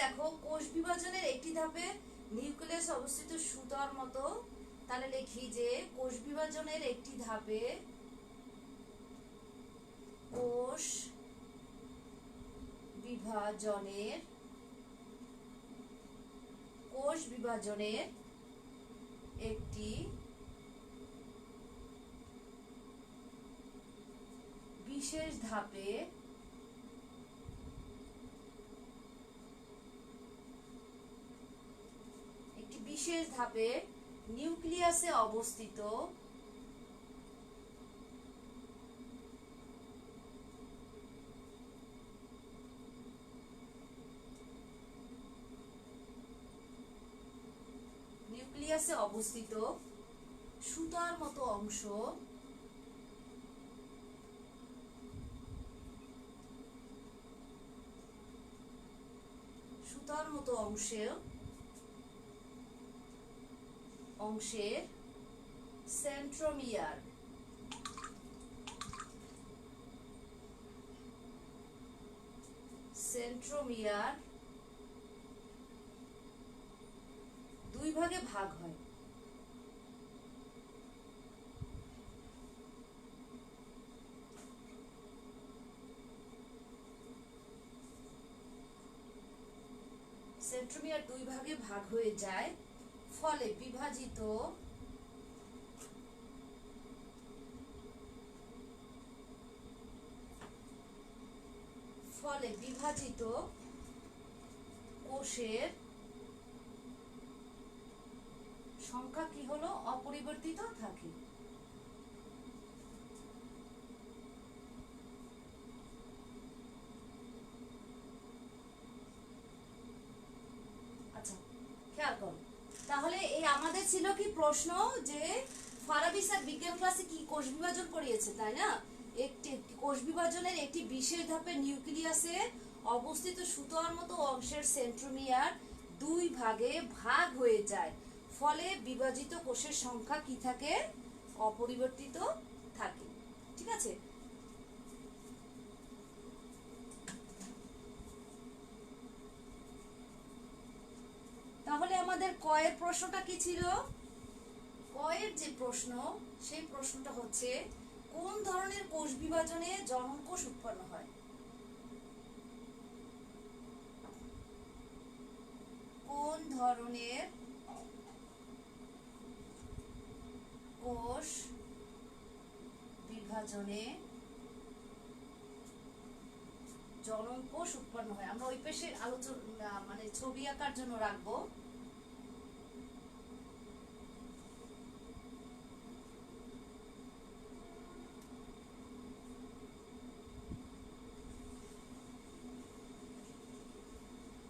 দেখো কোষ বিভাজনের একটি ধাপে নিউক্লিয়াস অবস্থিত সুতার মতো, তাহলে লিখি যে কোষ বিভাজনের একটি ধাপে কোষ বিভাজনের একটি বিশেষ ধাপে নিউক্লিয়াসে অবস্থিত সুতার মতো অংশের সেন্ট্রোমিয়ার দুই ভাগে ভাগ হয়। সেন্ট্রোমিয়ার দুই ভাগে ভাগ হয়ে যায়, ফলে বিভাজিত কোষের সংখ্যা কি হলো অপরিবর্তিত থাকে। আচ্ছা খেয়াল করো, তাহলে এই আমাদের ছিল কি প্রশ্ন যে ফারাবি স্যার বিজ্ঞান ক্লাসে কি কোষ বিভাজন করিয়েছে, তাই না? একটি কোষ বিভাজনের একটি বিশেষ ধাপে নিউক্লিয়াসে অবস্থিত সুতার মতো অংশের সেন্ট্রোমিয়ার দুই ভাগে ভাগ হয়ে যায়, ফলে বিভাজিত কোষের সংখ্যা কি থাকে অপরিবর্তিত থাকে। ঠিক আছে, তাহলে আমাদের কয়ের প্রশ্নটা কি ছিল? কয়ের যে প্রশ্ন, সেই প্রশ্নটা হচ্ছে কোন ধরনের কোষ বিভাজনে জনন কোষ উৎপন্ন হয়? কোন ধরনের কোষ বিভাজনে জনন কোষ উৎপন্ন হয়? আমরা ওই পেশে আলোচনা মানে ছবি আঁকার জন্য রাখবো।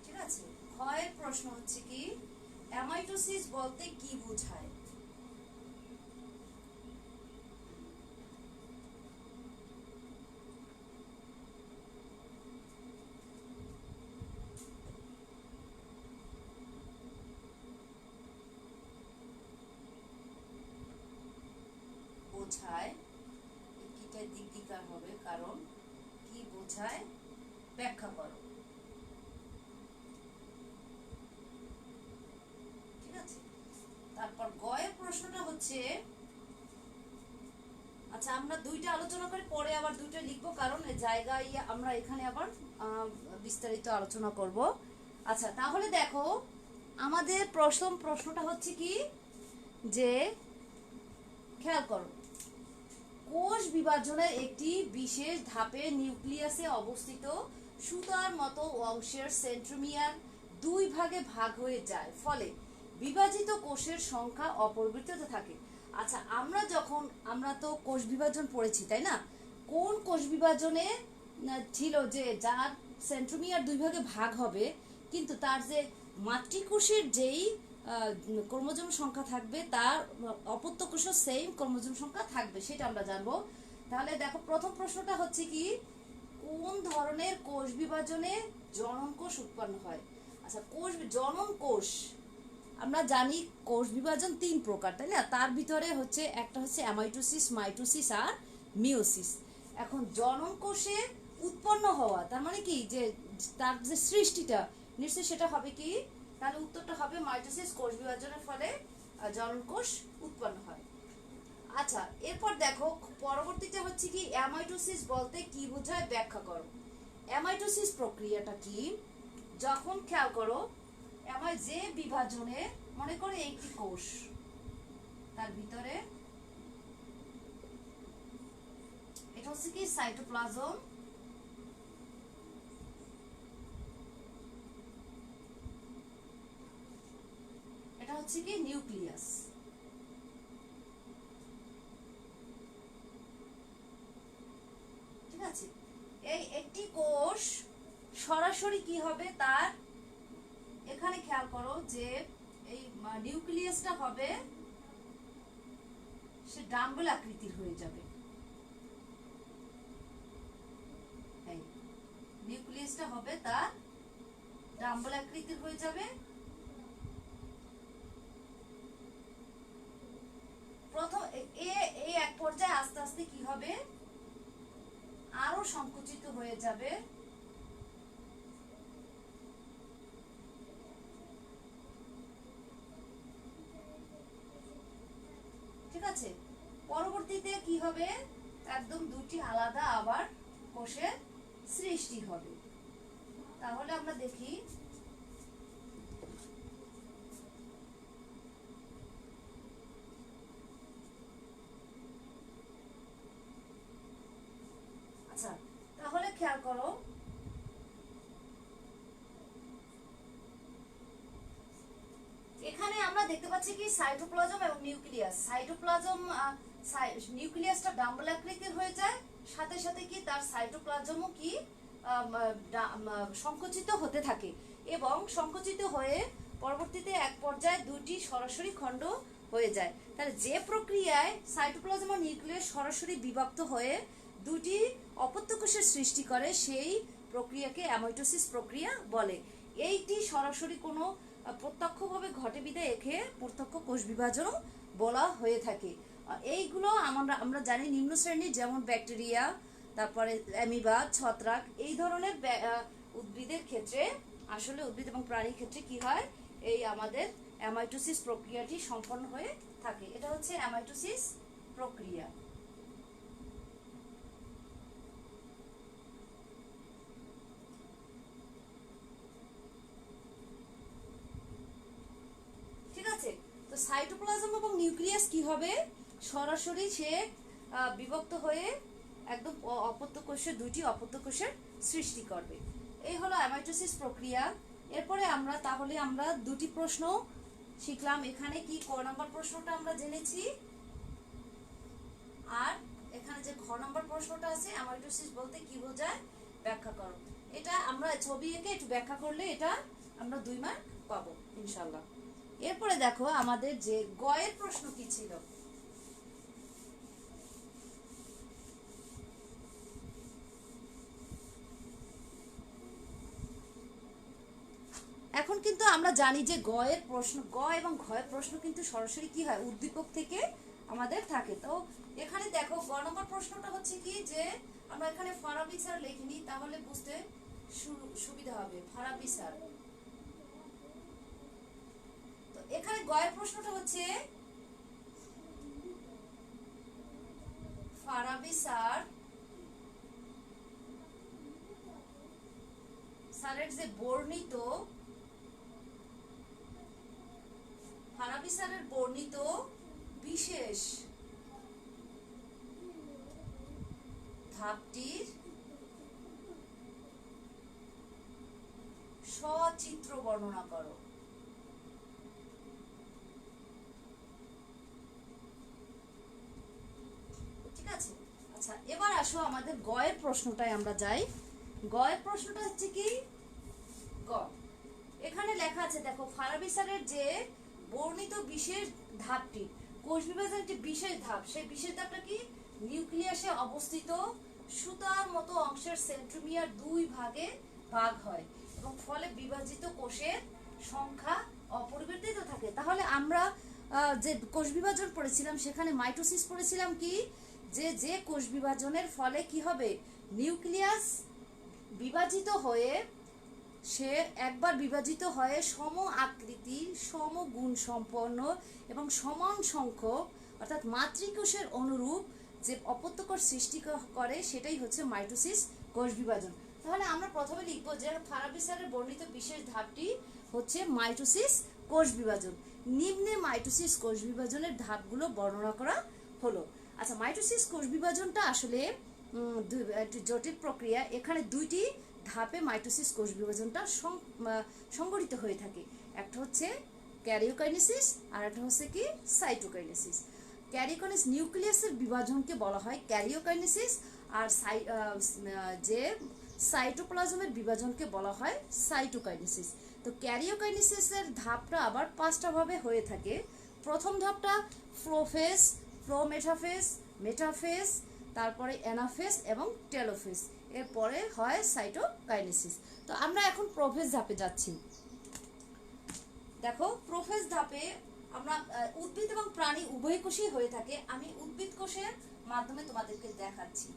ঠিক আছে, ক্ষয়ের প্রশ্ন হচ্ছে কি অ্যামাইটোসিস বলতে কি বোঝায়? কিটা দিকদিকার হবে, কারণ কি বোঝায় ব্যাখ্যা করো। ঠিক আছে, তারপর গয়ের প্রশ্নটা হচ্ছে, আচ্ছা আমরা দুইটা আলোচনা করে পরে আবার দুইটা লিখবো, কারণ জায়গায় আমরা এখানে আবার বিস্তারিত আলোচনা করব। আচ্ছা তাহলে দেখো আমাদের প্রশ্নটা হচ্ছে কি যে খেয়াল করো, কোষ বিভাজনের একটি বিশেষ ধাপে নিউক্লিয়াসে অবস্থিত সুতার মতো অংশের সেন্ট্রোমিয়ার দুই ভাগে ভাগ হয়ে যায়, ফলে বিভাজিত কোষের সংখ্যা অপরিবর্তিত থাকে। আচ্ছা আমরা তো কোষ বিভাজন পড়েছি, তাই না? কোন কোষ বিভাজনে ছিল যে যার সেন্ট্রোমিয়ার দুই ভাগে ভাগ হবে, কিন্তু তার যে মাতৃকোষের যেই ক্রোমোজোম সংখ্যা থাকবে তার অপত্য কোষেও সেম ক্রোমোজোম সংখ্যা থাকবে, সেটা আমরা জানবো। তাহলে দেখো প্রথম প্রশ্নটা হচ্ছে কি কোন ধরনের কোষ বিভাজনে জনন কোষ উৎপন্ন হয়? আচ্ছা জনন কোষ আমরা জানি কোষ বিভাজন তিন প্রকার, তাই না? তার ভিতরে হচ্ছে একটা হচ্ছে অ্যামাইটোসিস, মাইটোসিস আর মিওসিস। এখন জনন কোষে উৎপন্ন হওয়া তার মানে কি যে তার যে সৃষ্টিটা নিশ্চয়ই সেটা হবে কি, তাহলে উত্তরটা হবে মাইটোসিস, কোষ বিভাজনের ফলে জনন কোষ উৎপন্ন হয়। আচ্ছা, এরপর দেখো পরবর্তীটা হচ্ছে কি অ্যামাইটোসিস বলতে কি বোঝায় ব্যাখ্যা করো। অ্যামাইটোসিস প্রক্রিয়াটা কি? যখন খেয়াল করো যে বিভাজনে মনে করো একটি কোষ, তার ভিতরে এটা হচ্ছে কি সাইটোপ্লাজম, এটা হচ্ছে কি নিউক্লিয়াস। ঠিক আছে, এই একটি কোষ সরাসরি কি হবে, তার এখানে খেয়াল করো যে এই নিউক্লিয়াসটা হবে সে ডাম্বল আকৃতির হয়ে যাবে। এই নিউক্লিয়াসটা হবে তার ডাম্বল আকৃতির হয়ে যাবে। প্রথম এই এক পর্যায়ে আস্তে আস্তে কি হবে, আরো সংকুচিত হয়ে যাবে। ঠিক আছে, পরবর্তীতে কি হবে, একদম দুটি আলাদা আবার কোষের সৃষ্টি হবে। তাহলে আমরা দেখি আচ্ছা, তাহলে খেয়াল করো এখানে আমরা দেখতে পাচ্ছি কি সাইটোপ্লাজম এবং নিউক্লিয়াস। সাইটোপ্লাজম নিউক্লিয়াসটা ডাম্বল আকৃতির হয়ে যায়, সাথে সাথে কি তার সাইটোপ্লাজমও কি সংকুচিত হতে থাকে, এবং সংকুচিত হয়ে পরবর্তীতে এক পর্যায়ে দুটি সরাসরি খণ্ড হয়ে যায়। তাহলে যে প্রক্রিয়ায় সাইটোপ্লাজম ও নিউক্লিয়াস সরাসরি বিভক্ত হয়ে দুটি অপত্য কোষের সৃষ্টি করে সেই প্রক্রিয়াকে অ্যামাইটোসিস প্রক্রিয়া বলে। এইটি সরাসরি কোনো প্রত্যক্ষভাবে ঘটে বিধায় একে প্রত্যক্ষ কোষ বিভাজনও বলা হয়ে থাকে। এইগুলো আমরা জানি নিম্ন শ্রেণীর, যেমন ব্যাকটেরিয়া, তারপরে অ্যামিবা, ছত্রাক, এই ধরনের উদ্ভিদের ক্ষেত্রে, আসলে উদ্ভিদ এবং প্রাণীর ক্ষেত্রে কি হয়, এই আমাদের অ্যামাইটোসিস প্রক্রিয়াটি সম্পন্ন হয়ে থাকে। এটা হচ্ছে অ্যামাইটোসিস প্রক্রিয়া। ঠিক আছে, তো সাইটোপ্লাজম এবং নিউক্লিয়াস কি হবে, সরাসরি সে বিভক্ত হয়ে একদম অপত্য কোষের দুইটি অপত্য কোষের সৃষ্টি করবে। এই হলো অ্যামাইটোসিস প্রক্রিয়া। এরপরে আমরা দুটি প্রশ্ন শিখলাম। এখানে কি ক নম্বর প্রশ্নটা আমরা জেনেছি, আর এখানে যে খ নম্বর প্রশ্নটা আছে অ্যামাইটোসিস বলতে কি বোঝায় ব্যাখ্যা করো। এটা আমরা ছবি এঁকে একটু ব্যাখ্যা করলে এটা আমরা 2 মার্ক পাবো ইনশাআল্লাহ। এরপরে দেখো আমাদের যে গয়ের প্রশ্ন কি ছিল। এখন কিন্তু আমরা জানি যে গয়ের প্রশ্ন, গ এবং ঘয়ের প্রশ্ন কিন্তু সরাসরি কি হয়, উদ্দীপক থেকে আমাদের থাকে। তো এখানে দেখো গ নম্বর প্রশ্নটা হচ্ছে কি, যে আমরা এখানে ফারাবি স্যার লিখিনি, তাহলে বুঝতে সুবিধা হবে। ফারাবি স্যার, তো এখানে গয়ের প্রশ্নটা হচ্ছে ফারাবি স্যারের যে বর্ণিত, ফারাবি স্যারের বর্ণিত বিশেষ ধাপটির সচিত্র বর্ণনা করো। ঠিক আছে, আচ্ছা এবার আসো আমাদের গয়ের প্রশ্নটায় আমরা যাই। গয়ের প্রশ্নটা হচ্ছে কি, গ এখানে লেখা আছে দেখো, ফারাবি স্যারের যে বর্ণিত বিশেষ ধাপটি, কোষ বিভাজনের একটি বিশেষ ধাপ, সেই বিশেষ ধাপটা কি, নিউক্লিয়াসে অবস্থিত সুতার মতো অংশের সেন্ট্রোমিয়ার 2 ভাগে ভাগ হয় এবং ফলে বিভাজিত কোষের সংখ্যা অপরিবর্তিত থাকে। তাহলে আমরা যে কোষ বিভাজন পড়েছিলাম সেখানে মাইটোসিস পড়েছিলাম কি, যে কোষ বিভাজনের ফলে কি হবে, নিউক্লিয়াস বিভাজিত হয়ে সে একবার বিভাজিত হয়ে সম আকৃতি, সম গুণ সম্পন্ন এবং সমান সংখ্যক অর্থাৎ মাতৃকোষের অনুরূপ যে অপত্যকর সৃষ্টি করে সেটাই হচ্ছে মাইটোসিস, কোষ বিভাজন। তাহলে আমরা প্রথমে লিখব যে ফারাবি স্যারের বর্ণিত বিশেষ ধাপটি হচ্ছে মাইটোসিস, কোষ বিভাজন। নিম্নে মাইটোসিস কোষ বিভাজনের ধাপগুলো বর্ণনা করা হলো। আচ্ছা, মাইটোসিস কোষ বিভাজনটা আসলে একটি জটিল প্রক্রিয়া। এখানে দুইটি ধাপে মাইটোসিস কোষ বিভাজনটা সংগঠিত হয়ে থাকে। একটা হচ্ছে ক্যারিওকাইনেসিস আর একটা হচ্ছে কি সাইটোকাইনেসিস। ক্যারিওকাইনেসিস নিউক্লিয়াসের বিভাজনকে বলা হয় ক্যারিওকাইনেসিস, আর যে সাইটোপ্লাজমের বিভাজনকে বলা হয় সাইটোকাইনেসিস। তো ক্যারিওকাইনেসিসের ধাপটা আবার পাঁচটা ভাবে হয়ে থাকে। প্রথম ধাপটা প্রোফেজ, প্রোমেটাফেজ, মেটাফেজ, তারপরে অ্যানাফেজ এবং টেলোফেজ। এরপরে হয় সাইটোকাইনেসিস। তো আমরা এখন প্রোফেজ ধাপে যাচ্ছি। দেখো, প্রোফেজ ধাপে আমরা উদ্ভিদ এবং প্রাণী উভয় কোষই হয়ে থাকে। আমি উদ্ভিদ কোষের মাধ্যমে তোমাদেরকে দেখাচ্ছি।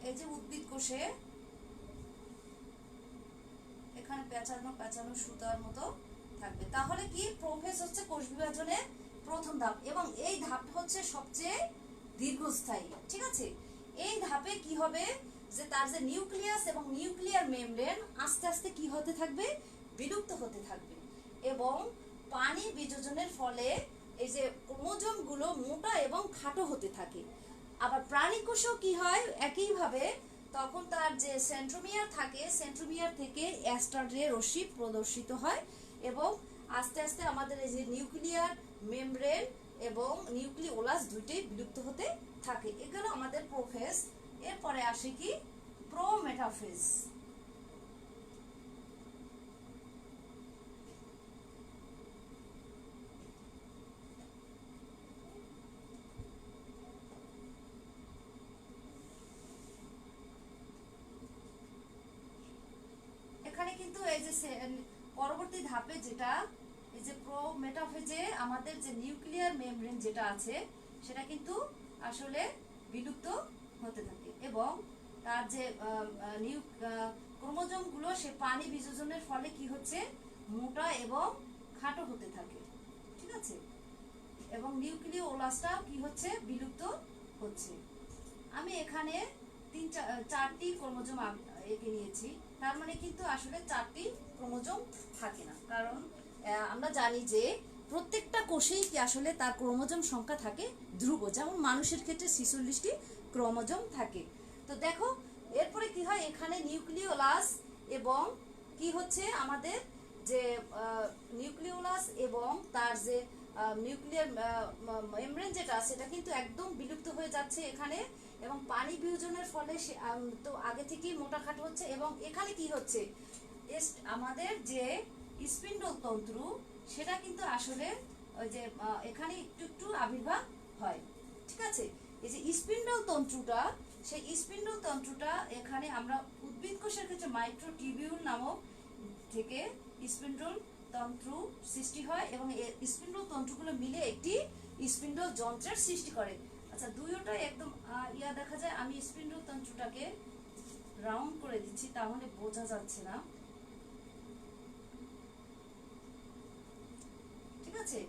এই যে উদ্ভিদ কোষে এখানে পেঁচানো পেঁচানো সুতার মতো থাকবে। তাহলে কি প্রোফেজ হচ্ছে কোষ বিভাজনের প্রথম ধাপ এবং এই ধাপটা হচ্ছে সবচেয়ে দীর্ঘস্থায়ী। ঠিক আছে, এই ধাপে কি হবে যে তার যে নিউক্লিয়াস এবং নিউক্লিয়ার মেমব্রেন আস্তে আস্তে কি হতে থাকবে, বিলুপ্ত হতে থাকবে এবং পানি বিযোজনের ফলে এই যে ক্রোমোজোম গুলো মোটা এবং খাটো হতে থাকে। আবার প্রাণী কোষেও কি হয় একইভাবে, তখন তার যে সেন্ট্রোমিয়ার থাকে, সেন্ট্রোমিয়ার থেকে অ্যাস্টার-রে রশ্মি প্রদর্শিত হয় এবং আস্তে আস্তে আমাদের এই যে নিউক্লিয়ার মেমব্রেন এবং নিউক্লিওলাস দুইটাই বিলুপ্ত হতে থাকে। এগুলো আমাদের প্রোফেজ। এরপরে আসে কি প্রোমেটাফেজ। এখানে কিন্তু এই যে পরবর্তী ধাপে যেটা এই যে প্রোমেটাফেজে আমাদের যে নিউক্লিয়ার মেমব্রেন যেটা আছে সেটা কিন্তু আসলে বিলুপ্ত হতে থাকে এবং তার যে ক্রোমোজোম গুলো সে পানি বিযোজনের ফলে কি হচ্ছে, মোটা এবং খাটো হতে থাকে। ঠিক আছে, এবং নিউক্লিওলাসটা কি হচ্ছে, বিলুপ্ত হচ্ছে। আমি এখানে চারটি ক্রোমোজোম এঁকে নিয়েছি। তার মানে কিন্তু আসলে চারটি ক্রোমোজোম থাকে না, কারণ আমরা জানি যে প্রত্যেকটা কোষেই কি আসলে তার ক্রোমোজোম সংখ্যা থাকে ধ্রুব। যেমন মানুষের ক্ষেত্রে 46টি ক্রোমোজোম থাকে। তো দেখো এরপরে কি হয়, এখানে নিউক্লিওলাস এবং কি হচ্ছে আমাদের যে নিউক্লিওলাস এবং তার যে নিউক্লিয়ার মেমব্রেন যেটা সেটা কিন্তু একদম বিলুপ্ত হয়ে যাচ্ছে এখানে এবং পানি বিয়োজনের ফলে তো আগে থেকেই মোটা খাটো হচ্ছে এবং এখানে কি হচ্ছে, আমাদের যে স্পিন্ডল তন্ত্র সেটা কিন্তু আসলে ওই যে এখানে একটু একটু আবির্ভাব হয়। ঠিক আছে, এই যে স্পিন্ডল তন্ত্রটা, সেই স্পিন্ডল তন্ত্রটা এখানে আমরা উদ্ভিদ কোষের ক্ষেত্রে মাইক্রোটিবিউল নামক থেকে স্পিন্ডল তন্ত্র সৃষ্টি হয় এবং এই স্পিন্ডল তন্ত্রগুলো মিলে একটি স্পিন্ডল যন্ত্রের সৃষ্টি করে। আচ্ছা, দুইটাই একদম দেখা যায়। আমি স্পিন্ডল তন্ত্রটাকে রাউন্ড করে দিচ্ছি, তাহলে বোঝা যাচ্ছে না। ঠিক আছে,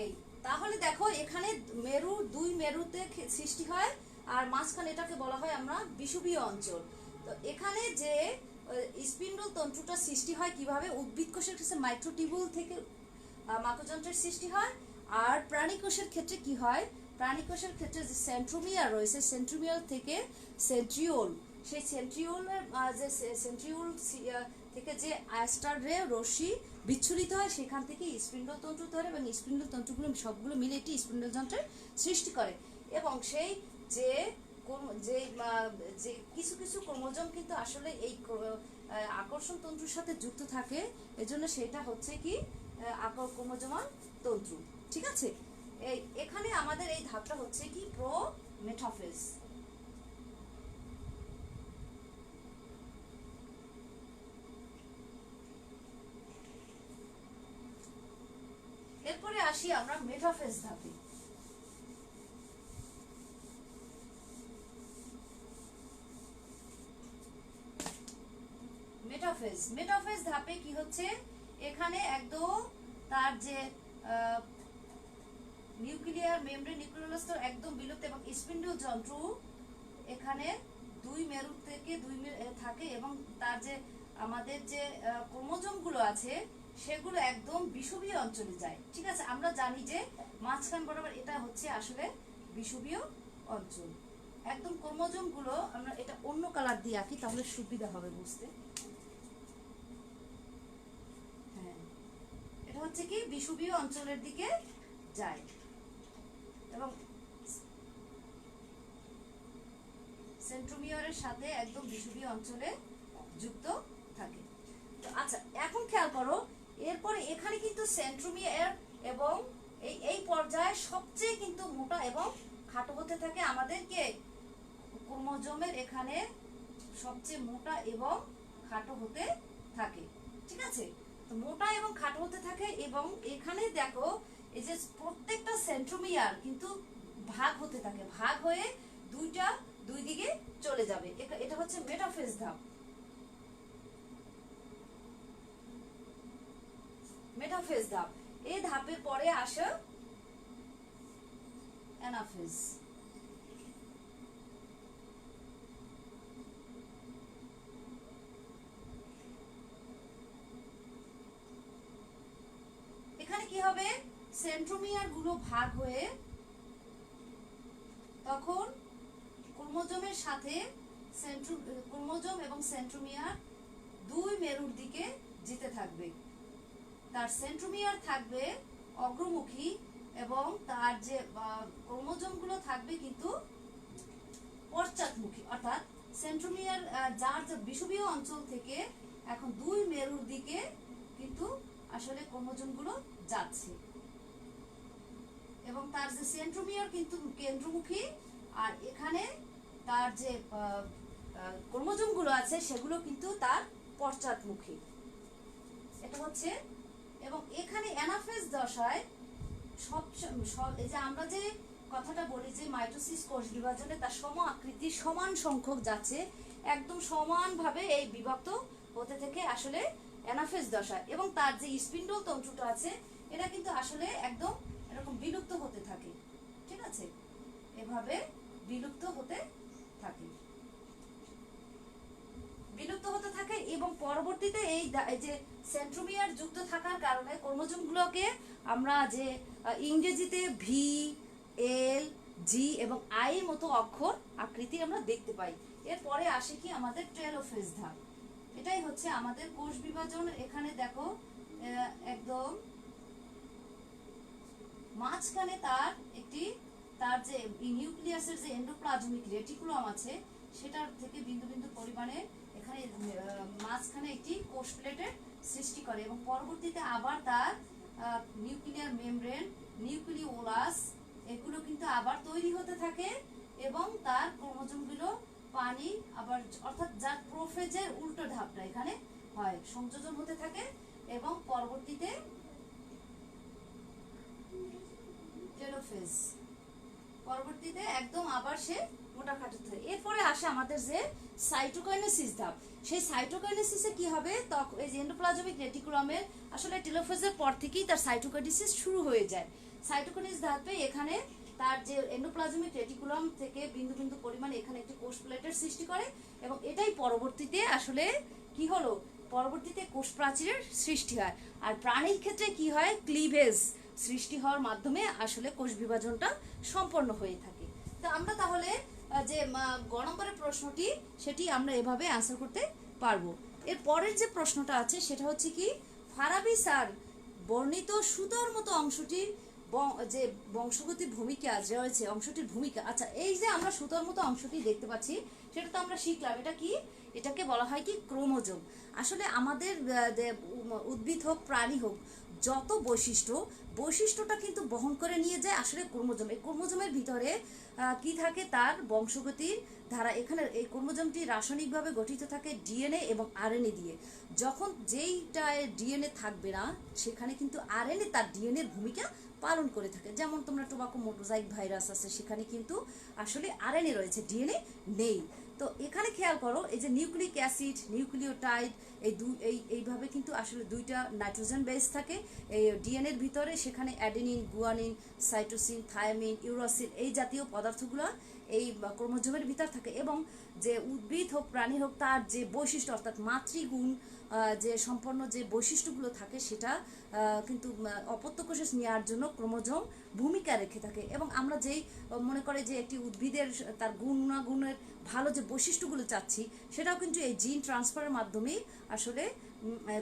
এই তাহলে দেখো এখানে মেরু, দুই মেরুতে সৃষ্টি হয় আর মাঝখানে এটাকে বলা হয় আমরা বিষুবীয় অঞ্চল। তো এখানে যে স্পিন্ডল তন্ত্রটা সৃষ্টি হয় কিভাবে, উদ্ভিদ কোষের ক্ষেত্রে মাইক্রোটিবিউল থেকে মাইক্রোযন্ত্রের সৃষ্টি হয়। আর প্রাণী কোষের ক্ষেত্রে কি হয়, প্রাণী কোষের ক্ষেত্রে যে সেন্ট্রোমিয়ার রয়েছে, সেন্ট্রোমিয়ার থেকে সেন্ট্রিওল, সেই সেন্ট্রিওলের যে সেন্ট্রিওল থেকে যে অ্যাস্টার-রে রশ্মি বিচ্ছুরিত হয় সেখান থেকে স্পিন্ডল তন্ত্র তৈরি এবং স্পিন্ডল তন্ত্রগুলো সবগুলো মিলে একটি স্পিন্ডল যন্ত্রের সৃষ্টি করে এবং সেই যে যে কিছু কিছু ক্রোমোজোম কিন্তু আসলে এই আকর্ষণ তন্ত্রের সাথে যুক্ত থাকে, এজন্য সেটা হচ্ছে কি ক্রোমোজোমাল তন্ত্র। ঠিক আছে, এখানে আমাদের এই ধাপটা হচ্ছে কি প্রোমেটাফেজ। আসি আমরা মেটাফেজ ধাপে। মেটাফেজ ধাপে কি হচ্ছে, এখানে একদম তার যে নিউক্লিয়ার মেমব্রেন নিউক্লিয়াস তো একদম বিলুপ্ত এবং স্পিন্ডল যন্ত্র এখানে দুই মেরু থেকে থাকে এবং তার যে আমাদের যে ক্রোমোজোম গুলো আছে সেগুলো একদম বিষুবীয় অঞ্চলে যায়। ঠিক আছে, আমরা জানি যে মাঝখান বরাবর এটা হচ্ছে আসলে বিষুবীয় অঞ্চল। একদম ক্রোমোজোম গুলো আমরা এটা অন্য কালার দিয়ে আঁকি তাহলে সুবিধা হবে বুঝতে। হ্যাঁ, এটা হচ্ছে কি বিষুবীয় অঞ্চলের দিকে যায় এবং সেন্ট্রোমিয়ারের সাথে একদম বিষুবীয় অঞ্চলে যুক্ত থাকে। তো আচ্ছা, এখন খেয়াল করো, এরপরে এখানে কিন্তু সেন্ট্রোমিয়ার এবং এই পর্যায়ে সবচেয়ে কিন্তু মোটা এবং খাটো হতে থাকে আমাদের কে ক্রোমোজোমের, এখানে সবচেয়ে মোটা এবং খাটো হতে থাকে। ঠিক আছে, তো মোটা এবং খাটো হতে থাকে এবং এখানে দেখো এই যে প্রত্যেকটা সেন্ট্রোমিয়ার কিন্তু ভাগ হতে থাকে, ভাগ হয়ে দুই দিকে চলে যাবে। এটা হচ্ছে মেটাফেজ ধাপ। মেটাফেজ ধাপ, এই ধাপের পরে আসে অ্যানাফেজ। এখানে কি হবে, সেন্ট্রোমিয়ার গুলো ভাগ হয়ে তখন ক্রোমোজোমের সাথে ক্রোমোজোম এবং সেন্ট্রোমিয়ার দুই মেরুর দিকে যেতে থাকবে। তার সেন্ট্রোমিয়ার থাকবে অগ্রমুখী এবং তার যে ক্রোমোজোম গুলো থাকবে কিন্তু পশ্চাৎমুখী, অর্থাৎ সেন্ট্রোমিয়ার যার যে বিষুবীয় অঞ্চল থেকে এখন দুই মেরুর দিকে কিন্তু আসলে ক্রোমোজোম গুলো যাচ্ছে এবং তার যে সেন্ট্রোমিয়ার কিন্তু কেন্দ্রমুখী আর এখানে তার যে ক্রোমোজোম গুলো আছে সেগুলো কিন্তু তার পশ্চাৎমুখী। এটা হচ্ছে, এবং এখানে অ্যানাফেজ দশায় সব এই যে আমরা যে কথাটা বলি যে মাইটোসিস কোষ বিভাজনে তার সম আকৃতি সমান সংখ্যক যাচ্ছে একদম সমানভাবে এই বিভক্ত হতে থেকে আসলে অ্যানাফেজ দশায়, এবং তার যে স্পিন্ডল তন্তুটা আছে এটা কিন্তু আসলে একদম এরকম বিলুপ্ত হতে থাকে। ঠিক আছে, এভাবে বিলুপ্ত হতে থাকে এবং পরবর্তীতে এই যে সেন্ট্রোমিয়ার যুক্ত থাকার কারণে ক্রোমোজোমগুলোকে আমরা যে ইংরেজিতে ভি, এল, জি এবং আই এর মতো অক্ষর আকৃতি আমরা দেখতে পাই। এরপরে আসে কি আমাদের টেলোফেজ ধাপ। এটাই হচ্ছে আমাদের কোষ বিভাজন। এখানে দেখো একদম মাঝখানে তার যে নিউক্লিয়াসের যে এন্ডোপ্লাজমিক রেটিকুলাম আছে সেটার থেকে বিন্দু বিন্দু পরিমাণে এখানে মাঝখানে একটি কোষ প্লেটের সৃষ্টি করে এবং পরবর্তীতে আবার তার নিউক্লিয়ার মেমব্রেন, নিউক্লিওলাস এগুলো কিন্তু আবার তৈরি হতে থাকে এবং তার ক্রোমোজোমগুলো পানি আবার অর্থাৎ যার প্রোফেজের উল্টো ধাপটা এখানে হয়, সংযোজন হতে থাকে এবং পরবর্তীতে টেলোফেজ, পরবর্তীতে একদম আবার সে মোটা খাটো থাকে। এরপরে আসে আমাদের যে সাইটোকাইনেসিস ধাপ। সেই সাইটোকাইনেসিসে কি হবে, তখন এই যে এন্ডোপ্লাজমিক রেটিকুলামের আসলে টেলোফেজের পর থেকেই তার সাইটোকাইনেসিস শুরু হয়ে যায়। সাইটোকাইনেসিস ধাপে এখানে তার যে এন্ডোপ্লাজমিক রেটিকুলাম থেকে বিন্দু বিন্দু পরিমাণে এখানে একটি কোষ প্লেটের সৃষ্টি করে এবং এটাই পরবর্তীতে আসলে কি হলো, পরবর্তীতে কোষ প্রাচীরের সৃষ্টি হয়। আর প্রাণীর ক্ষেত্রে কি হয়, ক্লিভেজ সৃষ্টি হওয়ার মাধ্যমে আসলে কোষ বিভাজনটা সম্পন্ন হয়ে থাকে। তো আমরা তাহলে যে গ নম্বরের প্রশ্নটি সেটি আমরা এভাবে আনসার করতে পারবো। এর পরের যে প্রশ্নটা আছে সেটা হচ্ছে কি, ফারাবি স্যার বর্ণিত সুতোর মতো অংশটির যে বংশগতির ভূমিকা রয়েছে অংশটির ভূমিকা। আচ্ছা, এই যে আমরা সুতোর মতো অংশটি দেখতে পাচ্ছি সেটা তো আমরা শিখলাম, এটা কি, এটাকে বলা হয় কি ক্রোমোজোম। আসলে আমাদের উদ্ভিদ হোক প্রাণী হোক যত বৈশিষ্ট্যটা কিন্তু বহন করে নিয়ে যায় আসলে ক্রোমোজোম। এই ক্রোমোজোমের ভিতরে কি থাকে, তার বংশগতির ধারা। এখানে এই ক্রোমোজোমটি রাসায়নিকভাবে গঠিত থাকে ডিএনএ এবং আরএনএ দিয়ে। যখন যেইটা ডিএনএ থাকবে না সেখানে কিন্তু আরএনএ তার ডিএনএর ভূমিকা পালন করে থাকে। যেমন তোমরা টোবাকো মোজাইক ভাইরাস আছে, সেখানে কিন্তু আসলে আরএনএ রয়েছে, ডিএনএ নেই। তো এখানে খেয়াল করো, এই যে নিউক্লিক অ্যাসিড, নিউক্লিওটাইড, এইভাবে কিন্তু আসলে দুইটা নাইট্রোজেন বেস থাকে এই ডিএনএর ভিতরে। সেখানে adenine, guanine, cytosine, thymine, uracil এই জাতীয় পদার্থগুলো এই ক্রোমোজোমের ভিতর থাকে। এবং যে উদ্ভিদ হোক প্রাণী হোক, তার যে বৈশিষ্ট্য অর্থাৎ মাতৃগুণ যে সম্পন্ন যে বৈশিষ্ট্যগুলো থাকে, সেটা কিন্তু অপত্য কোষে নেওয়ার জন্য ক্রোমোজোম ভূমিকা রেখে থাকে। এবং আমরা যেই মনে করে যে একটি উদ্ভিদের তার গুণাগুণের ভালো যে বৈশিষ্ট্যগুলো চাচ্ছি, সেটাও কিন্তু এই জিন ট্রান্সফারের মাধ্যমেই আসলে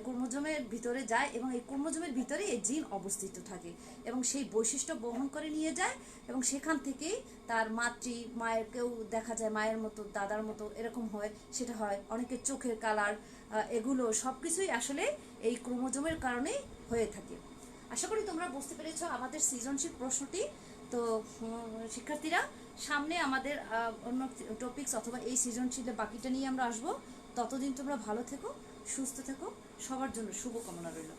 ক্রোমোজোমের ভিতরে যায়, এবং এই ক্রোমোজোমের ভিতরে এই জিন অবস্থিত থাকে এবং সেই বৈশিষ্ট্য বহন করে নিয়ে যায়। এবং সেখান থেকেই তার মায়ের কেউ দেখা যায় মায়ের মতো, দাদার মতো এরকম হয়, সেটা হয়। অনেকের চোখের কালার, এগুলো সব কিছুই আসলে এই ক্রোমোজোমের কারণেই হয়ে থাকে। আশা করি তোমরা বুঝতে পেরেছো আমাদের সৃজনশীল প্রশ্নটি। তো শিক্ষার্থীরা, সামনে আমাদের অন্য টপিকস অথবা এই সৃজনশীলের বাকিটা নিয়ে আমরা আসবো। ততদিন তোমরা ভালো থেকো, সুস্থ থেকো, সবার জন্য শুভকামনা রইল।